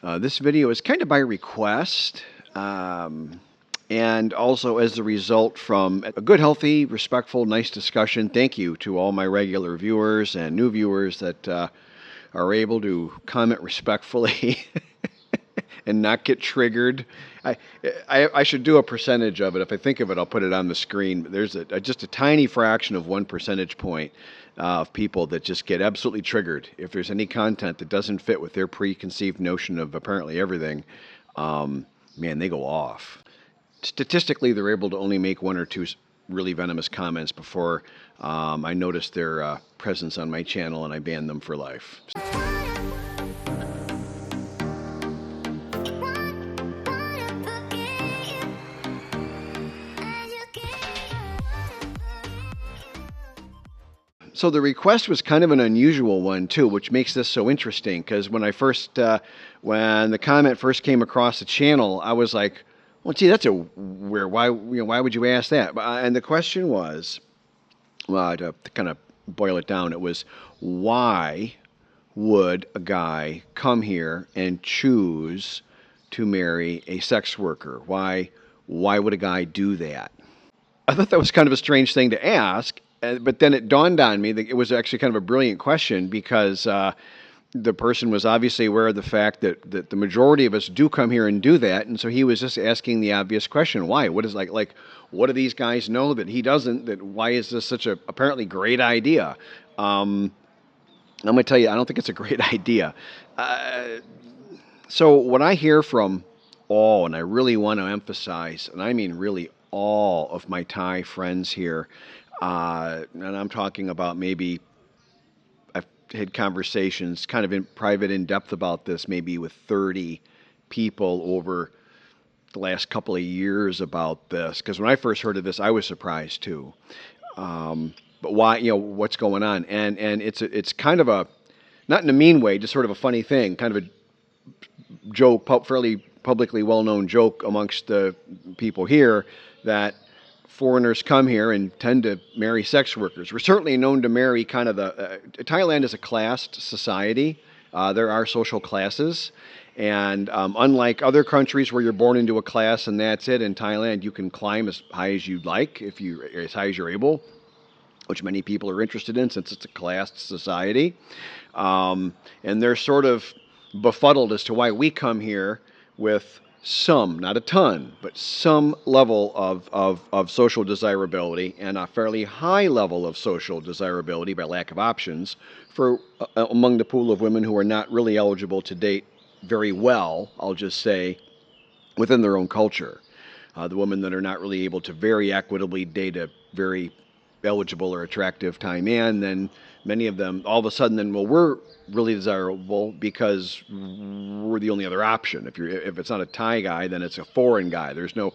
This video is kind of by request, and also as a result from a good, healthy, respectful, nice discussion. Thank you to all my regular viewers and new viewers that are able to comment respectfully and not get triggered. I should do a percentage of it. If I think of it, I'll put it on the screen. There's just a tiny fraction of 1 percentage point of people that just get absolutely triggered if there's any content that doesn't fit with their preconceived notion of apparently everything. Man, they go off. Statistically, they're able to only make 1 or 2 really venomous comments before I notice their presence on my channel and I ban them for life. So the request was kind of an unusual one too, which makes this so interesting. Because when when the comment first came across the channel, I was like, "Well, gee, that's a weird. Why would you ask that?" And the question was, well, to kind of boil it down, it was, why would a guy come here and choose to marry a sex worker? Why would a guy do that? I thought that was kind of a strange thing to ask. But then it dawned on me that it was actually kind of a brilliant question, because the person was obviously aware of the fact that the majority of us do come here and do that. And so he was just asking the obvious question, why? What is like what do these guys know that he doesn't? That why is this such a apparently great idea? I'm going to tell you, I don't think it's a great idea. So what I hear from all, and I really want to emphasize, and I mean really all of my Thai friends here, and I'm talking about, maybe I've had conversations kind of in private, in depth about this, maybe with 30 people over the last couple of years about this. Because when I first heard of this, I was surprised too. But why? What's going on? And it's kind of a, not in a mean way, just sort of a funny thing, kind of a joke, fairly publicly well-known joke amongst the people here, that foreigners come here and tend to marry sex workers. We're certainly known to marry kind of Thailand is a classed society. There are social classes. And unlike other countries where you're born into a class and that's it, in Thailand you can climb as high as you'd like, as high as you're able, which many people are interested in since it's a classed society. And they're sort of befuddled as to why we come here with some, not a ton, but some level of social desirability, and a fairly high level of social desirability by lack of options for among the pool of women who are not really eligible to date very well, I'll just say, within their own culture. The women that are not really able to very equitably date a very eligible or attractive Thai man, then many of them all of a sudden then, well, we're really desirable because we're the only other option. If it's not a Thai guy, then it's a foreign guy. There's no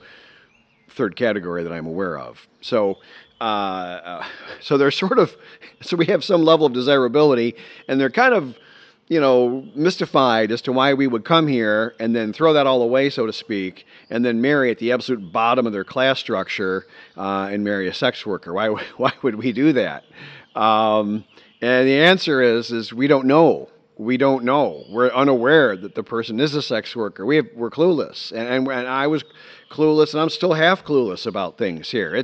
third category that I'm aware of. So they're sort of, so we have some level of desirability, and they're kind of, mystified as to why we would come here and then throw that all away, so to speak, and then marry at the absolute bottom of their class structure and marry a sex worker. Why would we do that? And the answer is we don't know. We don't know. We're unaware that the person is a sex worker. We're clueless, and I was clueless, and I'm still half clueless about things here.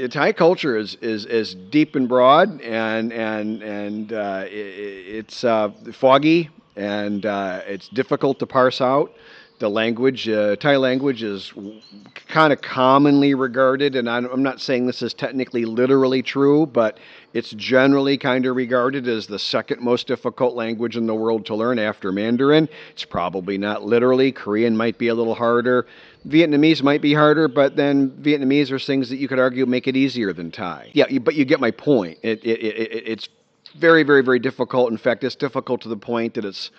Thai culture is deep and broad, and it's foggy, and it's difficult to parse out. The language, Thai language, is kind of commonly regarded, and I'm not saying this is technically literally true, but it's generally kind of regarded as the second most difficult language in the world to learn after Mandarin. It's probably not literally. Korean might be a little harder. Vietnamese might be harder, but then Vietnamese are things that you could argue make it easier than Thai. Yeah, but you get my point. It's very, very, very difficult. In fact, it's difficult to the point that it's,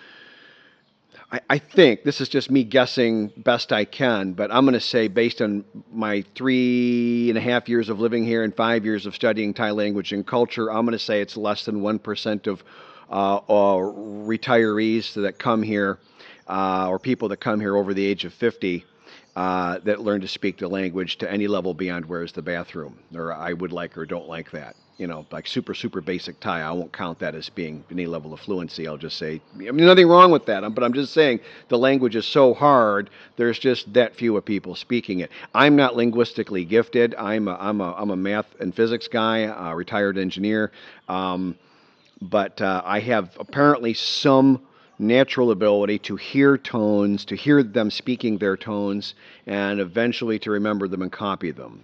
I think, this is just me guessing best I can, but I'm going to say, based on my 3.5 years of living here and 5 years of studying Thai language and culture, I'm going to say it's less than 1% of retirees that come here, or people that come here over the age of 50, that learn to speak the language to any level beyond where's the bathroom, or I would like or don't like that. like super basic Thai. I won't count that as being any level of fluency. I'll just say, I mean, nothing wrong with that. But I'm just saying the language is so hard. There's just that few of people speaking it. I'm not linguistically gifted. I'm a math and physics guy, a retired engineer. Um, but I have apparently some natural ability to hear tones, to hear them speaking their tones, and eventually to remember them and copy them.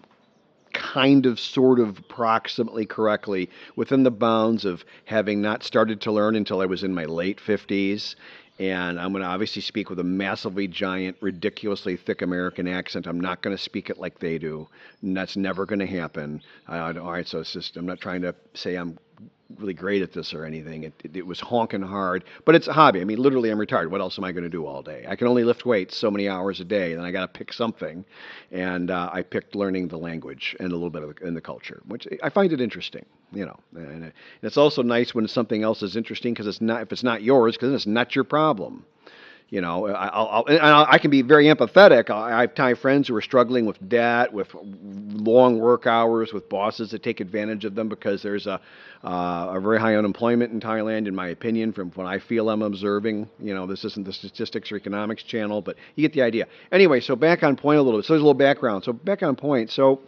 Kind of, sort of, approximately correctly within the bounds of having not started to learn until I was in my late 50s. And I'm going to obviously speak with a massively giant, ridiculously thick American accent. I'm not going to speak it like they do. And that's never going to happen. All right, so it's just, I'm not trying to say I'm really great at this or anything. It was honking hard, but it's a hobby. I mean, literally, I'm retired. What else am I going to do all day? I can only lift weights so many hours a day, and I got to pick something. And I picked learning the language and a little bit of in the culture, which I find it interesting. And it's also nice when something else is interesting because it's not if it's not yours because it's not your problem. I can be very empathetic. I have Thai friends who are struggling with debt, with long work hours, with bosses that take advantage of them because there's a very high unemployment in Thailand, in my opinion, from what I feel I'm observing. This isn't the Statistics or Economics channel, but you get the idea. Anyway, so back on point a little bit. So there's a little background. So back on point. So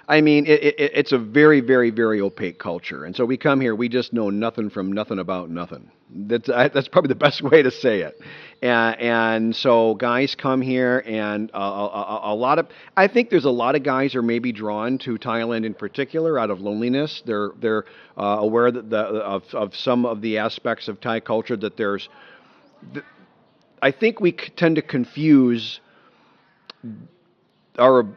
I mean, it's a very, very, very opaque culture. And so we come here, we just know nothing from nothing about nothing. That's probably the best way to say it. And so guys come here, and a lot of, I think there's a lot of guys are maybe drawn to Thailand in particular out of loneliness. They're aware that of some of the aspects of Thai culture that there's, I think we tend to confuse our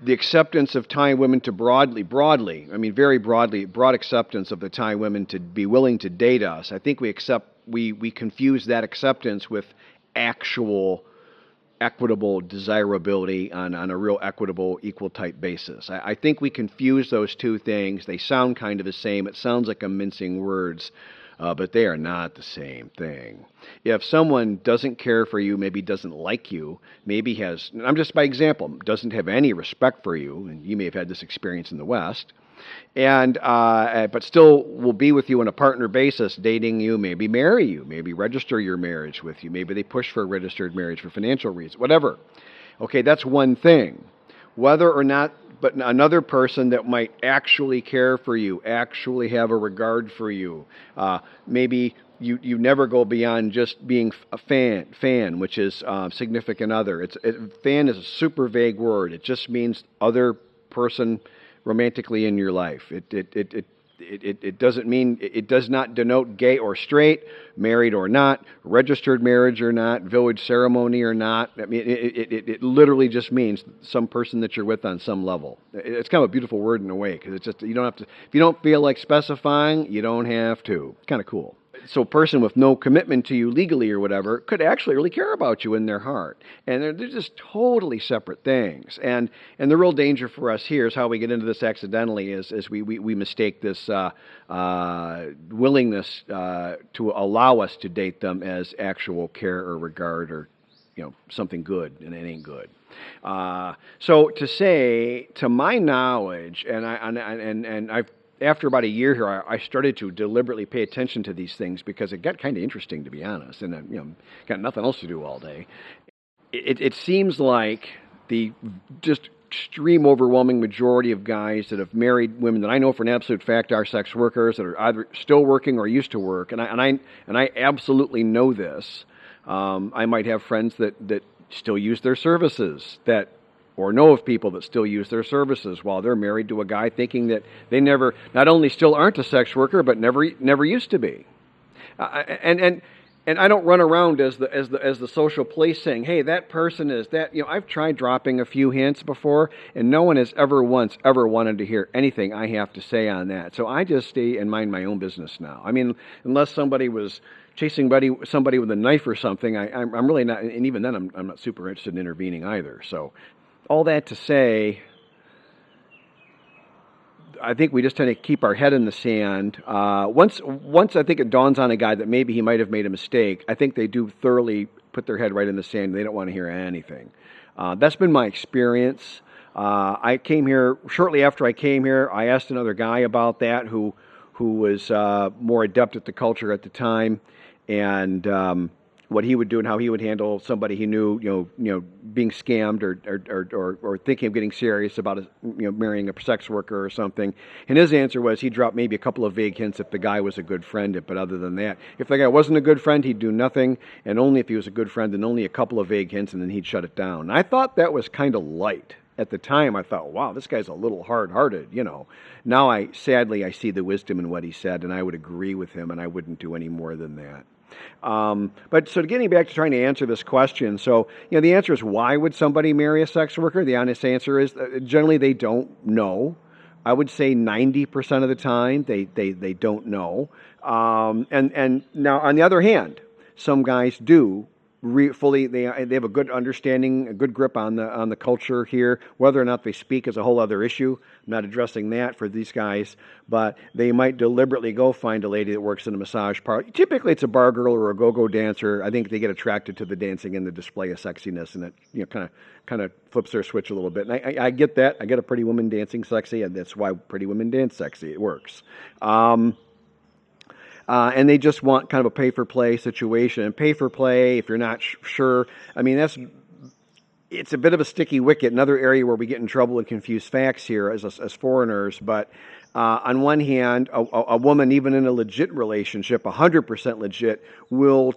the acceptance of Thai women to broadly, I mean very broadly, broad acceptance of the Thai women to be willing to date us. I think we confuse that acceptance with actual equitable desirability on a real equitable, equal type basis. I think we confuse those two things. They sound kind of the same. It sounds like I'm mincing words. But they are not the same thing. If someone doesn't care for you, maybe doesn't like you, maybe has, I'm just by example, doesn't have any respect for you, and you may have had this experience in the West, and but still will be with you on a partner basis, dating you, maybe marry you, maybe register your marriage with you, maybe they push for a registered marriage for financial reasons, whatever. Okay, that's one thing. Whether or not, but another person that might actually care for you, actually have a regard for you, maybe you never go beyond just being a fan, which is significant other. Fan is a super vague word. It just means other person romantically in your life. It doesn't mean, it does not denote gay or straight, married or not, registered marriage or not, village ceremony or not. I mean, it literally just means some person that you're with on some level. It's kind of a beautiful word in a way because it's just, you don't have to, if you don't feel like specifying, you don't have to. It's kind of cool. So a person with no commitment to you legally or whatever could actually really care about you in their heart. And they're just totally separate things. And the real danger for us here is how we get into this accidentally is we mistake this willingness to allow us to date them as actual care or regard or something good, and it ain't good. So to say, to my knowledge, and I've after about a year here, I started to deliberately pay attention to these things because it got kind of interesting, to be honest, and got nothing else to do all day. It seems like the just extreme, overwhelming majority of guys that have married women that I know for an absolute fact are sex workers that are either still working or used to work, and I absolutely know this. I might have friends that still use their services or know of people that still use their services while they're married to a guy, thinking that they not only still aren't a sex worker, but never used to be. And I don't run around as the social police saying, hey, that person is that. I've tried dropping a few hints before, and no one has ever wanted to hear anything I have to say on that. So I just stay and mind my own business now. I mean, unless somebody was chasing somebody with a knife or something, I'm really not, and even then I'm not super interested in intervening either. So all that to say, I think we just tend to keep our head in the sand. Once I think it dawns on a guy that maybe he might have made a mistake, I think they do thoroughly put their head right in the sand. They don't want to hear anything. That's been my experience. I came here shortly after I came here. I asked another guy about that who was more adept at the culture at the time, and what he would do and how he would handle somebody he knew, being scammed or thinking of getting serious about marrying a sex worker or something. And his answer was he dropped maybe a couple of vague hints if the guy was a good friend, but other than that, if the guy wasn't a good friend, he'd do nothing, and only if he was a good friend, then only a couple of vague hints, and then he'd shut it down. And I thought that was kind of light. At the time, I thought, wow, this guy's a little hard-hearted, Now, sadly, I see the wisdom in what he said, and I would agree with him, and I wouldn't do any more than that. But so getting back to trying to answer this question, so, the answer is, why would somebody marry a sex worker? The honest answer is, generally, they don't know. I would say 90% of the time, they don't know. And now, on the other hand, some guys do fully, they have a good understanding, a good grip on the culture here. Whether or not they speak is a whole other issue. I'm not addressing that for these guys, but they might deliberately go find a lady that works in a massage parlor. Typically, it's a bar girl or a go-go dancer. I think they get attracted to the dancing and the display of sexiness, and it kind of flips their switch a little bit. And I get that. I get a pretty woman dancing sexy, and that's why pretty women dance sexy. It works. And they just want kind of a pay-for-play situation. And pay-for-play, if you're not sure, I mean, it's a bit of a sticky wicket, another area where we get in trouble and confuse facts here as foreigners. But on one hand, a woman, even in a legit relationship, 100% legit, will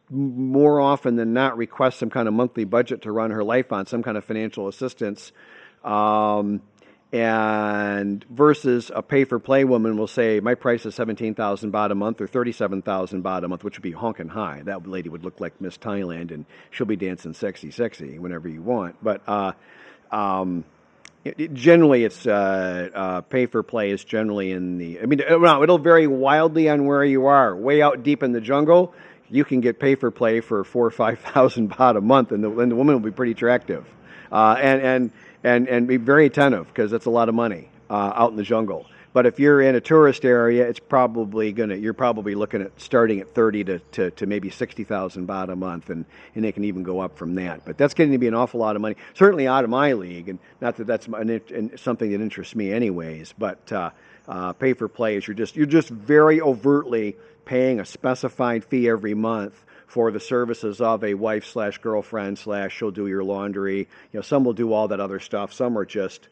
more often than not request some kind of monthly budget to run her life on, some kind of financial assistance. And versus a pay-for-play woman will say, my price is 17,000 baht a month or 37,000 baht a month, which would be honking high. That lady would look like Miss Thailand, and she'll be dancing sexy whenever you want. But generally, it's pay-for-play is generally in the. I mean, it'll vary wildly on where you are. Way out deep in the jungle, you can get pay-for-play for 4,000 or 5,000 baht a month, and the woman will be pretty attractive. And be very attentive because it's a lot of money out in the jungle. But if you're in a tourist area, you're probably looking at starting at 30 to maybe 60,000 baht a month, and they can even go up from that. But that's getting to be an awful lot of money, certainly out of my league, and not that that's something that interests me anyways. But pay for play is you're just very overtly paying a specified fee every month for the services of a wife/girlfriend/ she'll do your laundry. Some will do all that other stuff. Some are just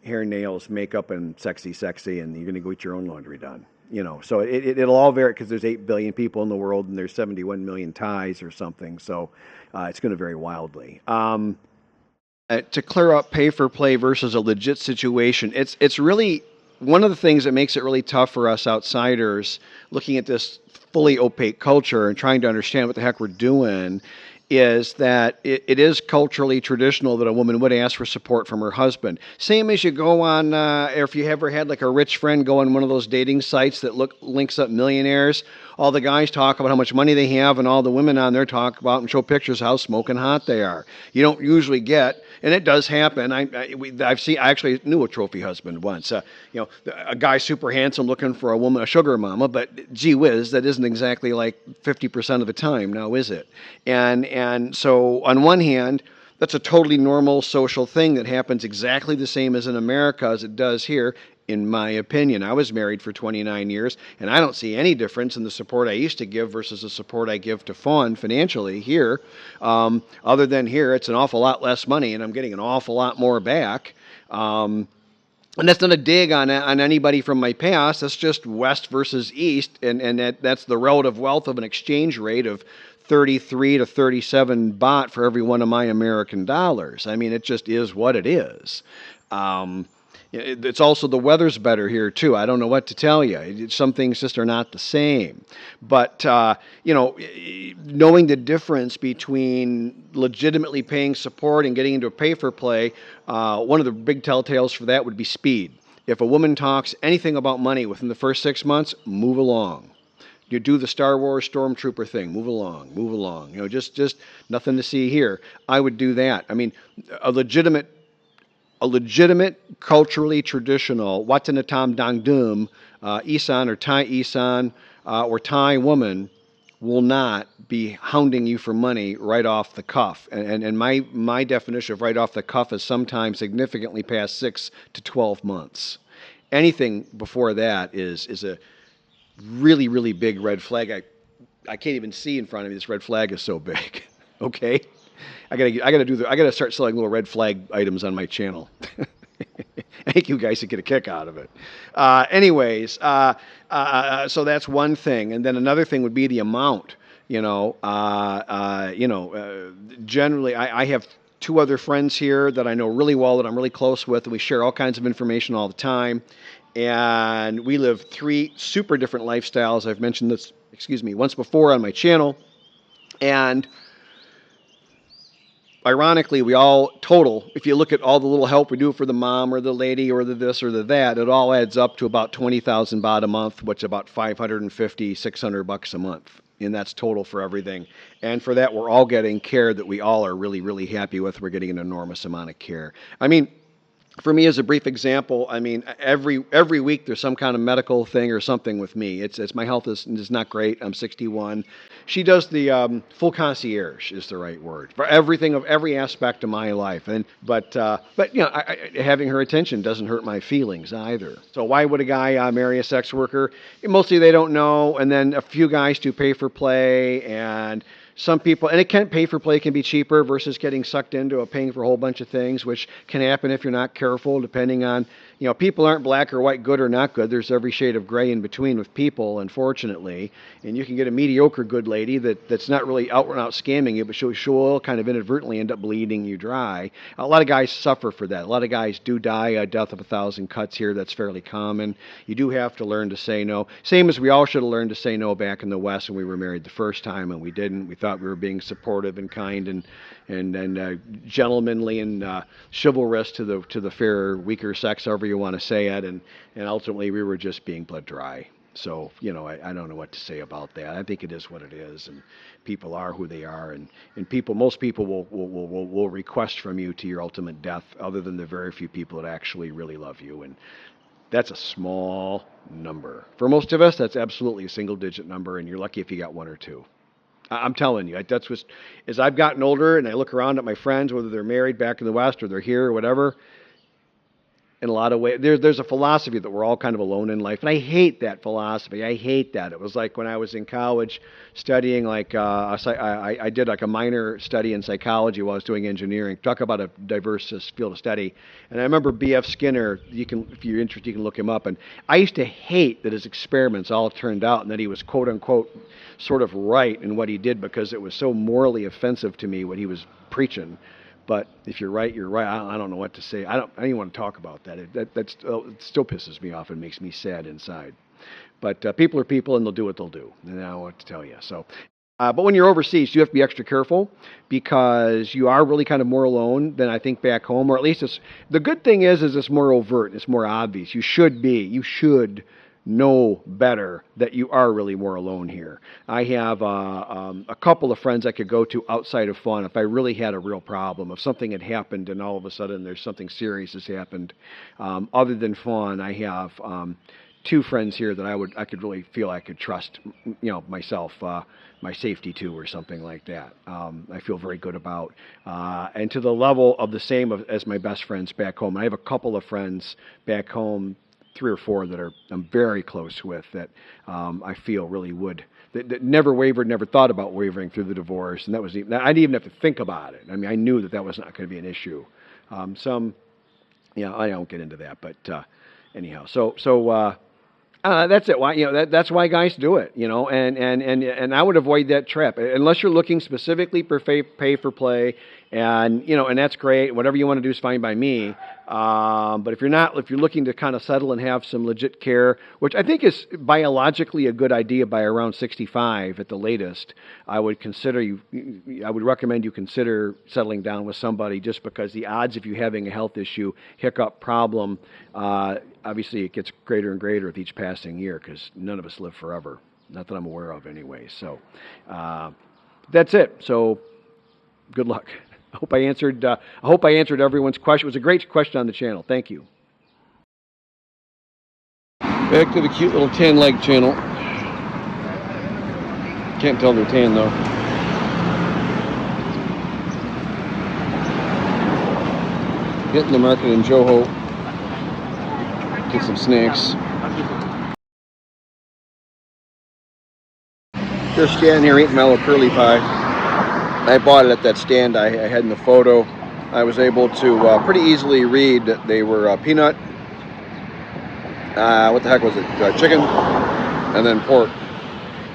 hair, nails, makeup, and sexy, and you're going to go get your own laundry done. So it'll all vary because there's 8 billion people in the world and there's 71 million Thais or something. So it's going to vary wildly. To clear up pay for play versus a legit situation, it's really one of the things that makes it really tough for us outsiders looking at this fully opaque culture and trying to understand what the heck we're doing is that it is culturally traditional that a woman would ask for support from her husband. Same as you go on, if you ever had like a rich friend go on one of those dating sites that links up millionaires, all the guys talk about how much money they have and all the women on there talk about and show pictures how smoking hot they are. You don't usually get, and it does happen. I actually knew a trophy husband once. A guy super handsome looking for a woman, a sugar mama, but gee whiz, that isn't exactly like 50% of the time now, is it? And so on one hand, that's a totally normal social thing that happens exactly the same as in America as it does here, in my opinion. I was married for 29 years, and I don't see any difference in the support I used to give versus the support I give to Fawn financially here. Other than here, it's an awful lot less money, and I'm getting an awful lot more back. And that's not a dig on anybody from my past. That's just West versus East, and that's the relative wealth of an exchange rate of 33 to 37 baht for every one of my American dollars. I mean, it just is what it is. It's also the weather's better here too. I don't know what to tell you. Some things just are not the same. But knowing the difference between legitimately paying support and getting into a pay for play, one of the big telltales for that would be speed. If a woman talks anything about money within the first 6 months, move along. You do the Star Wars Stormtrooper thing. Move along. Just nothing to see here. I would do that. I mean, a legitimate, culturally traditional Watanatam Dangdum, Isan or Thai-Isan or Thai woman will not be hounding you for money right off the cuff. And my definition of right off the cuff is sometimes significantly past 6 to 12 months. Anything before that is a really, really big red flag. I can't even see in front of me. This red flag is so big. Okay? I gotta start selling little red flag items on my channel. I think you guys would get a kick out of it. So that's one thing, and then another thing would be the amount. Generally, I have two other friends here that I know really well that I'm really close with, and we share all kinds of information all the time. And we live three super different lifestyles. I've mentioned this, once before on my channel, and ironically, we all total, if you look at all the little help we do for the mom or the lady or the this or the that, it all adds up to about 20,000 baht a month, which is about 550, 600 bucks a month. And that's total for everything. And for that, we're all getting care that we all are really, really happy with. We're getting an enormous amount of care. I mean, for me, as a brief example, I mean, every week there's some kind of medical thing or something with me. It's my health is not great. I'm 61. She does the full concierge is the right word for everything of every aspect of my life. But having her attention doesn't hurt my feelings either. So why would a guy marry a sex worker? Mostly they don't know, and then a few guys do pay for play, and some people, and it can pay for play can be cheaper versus getting sucked into paying for a whole bunch of things, which can happen if you're not careful, depending on, people aren't black or white, good or not good. There's every shade of gray in between with people, unfortunately. And you can get a mediocre good lady that's not really out and out scamming you, but she'll kind of inadvertently end up bleeding you dry. A lot of guys suffer for that. A lot of guys do die a death of 1,000 cuts here. That's fairly common. You do have to learn to say no. Same as we all should have learned to say no back in the West when we were married the first time, and we didn't. We thought we were being supportive and kind and gentlemanly and chivalrous to the fairer, weaker sex, however you want to say it, and ultimately we were just being blood dry. So, I don't know what to say about that. I think it is what it is, and people are who they are, and most people will request from you to your ultimate death, other than the very few people that actually really love you, and that's a small number. For most of us, that's absolutely a single-digit number, and you're lucky if you got one or two. I'm telling you, as I've gotten older and I look around at my friends, whether they're married back in the West or they're here or whatever, in a lot of ways, there's a philosophy that we're all kind of alone in life, and I hate that philosophy. I hate that. It was like when I was in college studying, I did like a minor study in psychology while I was doing engineering. Talk about a diverse field of study. And I remember B.F. Skinner. If you're interested, you can look him up. And I used to hate that his experiments all turned out, and that he was quote unquote sort of right in what he did, because it was so morally offensive to me what he was preaching. But if you're right, you're right. I don't know what to say. I don't even want to talk about that. It still pisses me off and makes me sad inside. But people are people, and they'll do what they'll do. And I don't know what to tell you. So, but when you're overseas, you have to be extra careful, because you are really kind of more alone than I think back home. Or at least the good thing is it's more overt. It's more obvious. You should know better that you are really more alone here. I have a couple of friends I could go to outside of fun if I really had a real problem, if something had happened and all of a sudden there's something serious has happened. Other than fun, I have two friends here that I could really feel I could trust, myself, my safety to, or something like that. I feel very good about, and to the level of the same as my best friends back home. I have a couple of friends back home, 3 or 4 that I'm very close with, that I feel really that never wavered, never thought about wavering through the divorce, and I didn't even have to think about it. I mean, I knew that was not going to be an issue. I don't get into that, but anyhow, so that's it. Why that's why guys do it, and I would avoid that trap unless you're looking specifically for pay for play, and that's great. Whatever you want to do is fine by me. But if you're looking to kind of settle and have some legit care, which I think is biologically a good idea by around 65 at the latest, I would recommend you consider settling down with somebody, just because the odds of you having a health issue, hiccup, problem, obviously it gets greater and greater with each passing year, because none of us live forever. Not that I'm aware of anyway. So that's it. So good luck. I hope I answered everyone's question. It was a great question on the channel. Thank you. Back to the cute little tan leg channel. Can't tell they're tan though. Hitting the market in Johor. Get some snacks. Just standing here eating my little curly pie. I bought it at that stand I had in the photo. I was able to pretty easily read that they were peanut. What the heck was it? Chicken, and then pork.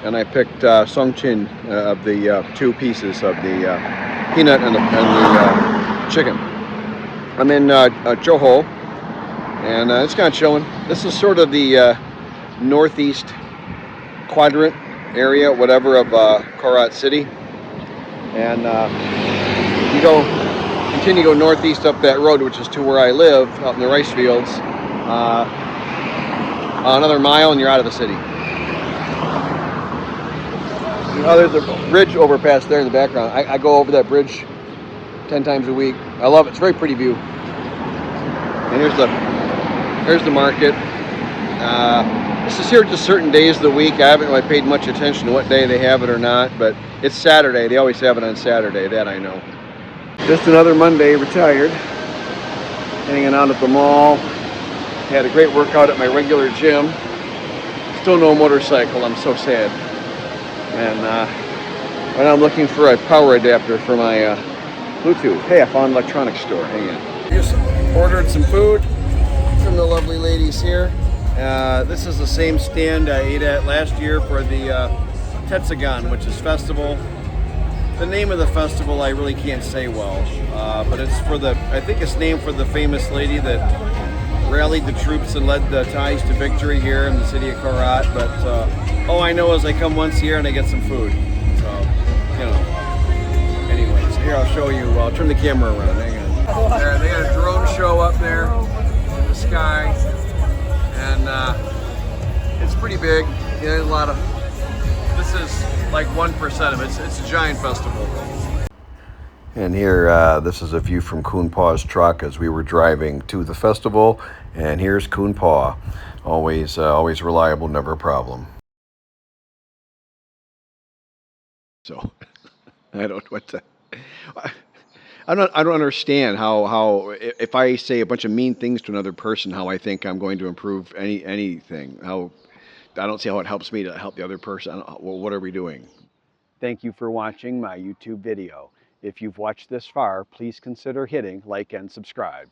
And I picked song chin of the 2 pieces of the peanut and the chicken. I'm in Johor, and it's kind of chilling. This is sort of the northeast quadrant area, whatever, of Korat City. And you continue to go northeast up that road, which is to where I live, out in the rice fields. Another mile and you're out of the city. Oh, there's a bridge overpass there in the background. I go over that bridge 10 times a week. I love it. It's a very pretty view. And here's the market. This is here just certain days of the week. I haven't really paid much attention to what day they have it or not, but it's Saturday. They always have it on Saturday, that I know. Just another Monday, retired. Hanging out at the mall. Had a great workout at my regular gym. Still no motorcycle. I'm so sad. And right now I'm looking for a power adapter for my Bluetooth. Hey, I found an electronics store. Hang on. Just ordered some food from the lovely ladies here. This is the same stand I ate at last year for the Thai-Isan, which is festival. The name of the festival I really can't say well, but it's for I think it's named for the famous lady that rallied the troops and led the Thais to victory here in the city of Korat. But all I know is I come once a year and I get some food. So, you know. Anyways, here I'll show you. I'll turn the camera around. Hang on. There, they got a drone show up there in the sky, and it's pretty big. Yeah, a lot of. This is like 1% of it. It's a giant festival. And here, this is a view from Kun Paw's truck as we were driving to the festival. And here's Kun Paw, always reliable, never a problem. So, I don't understand how if I say a bunch of mean things to another person, how I think I'm going to improve anything. How I don't see how it helps me to help the other person. Well, what are we doing? Thank you for watching my YouTube video. If you've watched this far, please consider hitting like and subscribe.